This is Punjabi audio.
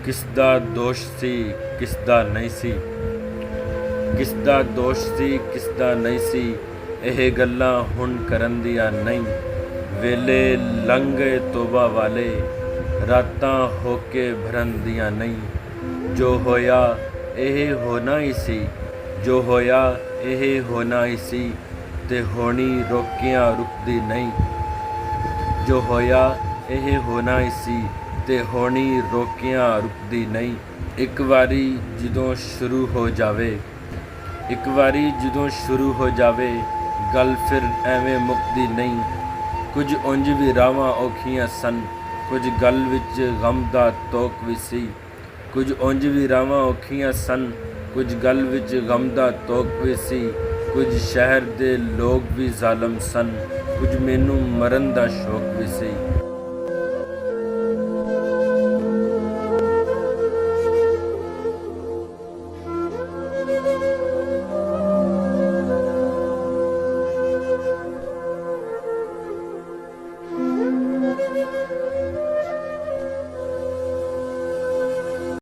ਕਿਸ ਦਾ ਦੋਸ਼ ਸੀ ਕਿਸ ਦਾ ਨਹੀਂ ਸੀ, ਕਿਸ ਦਾ ਦੋਸ਼ ਸੀ ਕਿਸ ਦਾ ਨਹੀਂ ਸੀ। ਇਹ ਗੱਲਾਂ ਹੁਣ ਕਰਨ ਦੀਆਂ ਨਹੀਂ, ਵੇਲੇ ਲੰਘ ਗਏ ਤੋਬਾ ਵਾਲੇ, ਰਾਤਾਂ ਹੋ ਕੇ ਭਰਨ ਦੀਆਂ ਨਹੀਂ। ਜੋ ਹੋਇਆ ਇਹ ਹੋਣਾ ਹੀ ਸੀ, ਜੋ ਹੋਇਆ ਇਹ ਹੋਣਾ ਹੀ ਸੀ, ਤੇ ਹੋਣੀ ਰੋਕਿਆਂ ਰੁਕਦੀ ਨਹੀਂ। ਜੋ ਹੋਇਆ ਇਹ ਹੋਣਾ ਹੀ ਸੀ, ਤੇ ਹੋਣੀ ਰੋਕਿਆਂ ਰੁਕਦੀ ਨਹੀਂ। ਇੱਕ ਵਾਰੀ ਜਦੋਂ ਸ਼ੁਰੂ ਹੋ ਜਾਵੇ, ਇੱਕ ਵਾਰੀ ਜਦੋਂ ਸ਼ੁਰੂ ਹੋ ਜਾਵੇ, ਗੱਲ ਫਿਰ ਐਵੇਂ ਮੁੱਕਦੀ ਨਹੀਂ। ਕੁਝ ਉਂਝ ਵੀ ਰਾਵਾਂ ਔਖੀਆਂ ਸਨ, ਕੁਝ ਗੱਲ ਵਿੱਚ ਗਮ ਦਾ ਤੋਕ ਵੀ ਸੀ। ਕੁਝ ਉਂਝ ਵੀ ਰਾਵਾਂ ਔਖੀਆਂ ਸਨ, ਕੁਝ ਗੱਲ ਵਿੱਚ ਗਮ ਦਾ ਤੋਕ ਵੀ ਸੀ। ਕੁਝ ਸ਼ਹਿਰ ਦੇ ਲੋਕ ਵੀ ਜ਼ਾਲਮ ਸਨ, ਕੁਝ ਮੈਨੂੰ ਮਰਨ ਦਾ ਸ਼ੌਕ ਵੀ ਸੀ।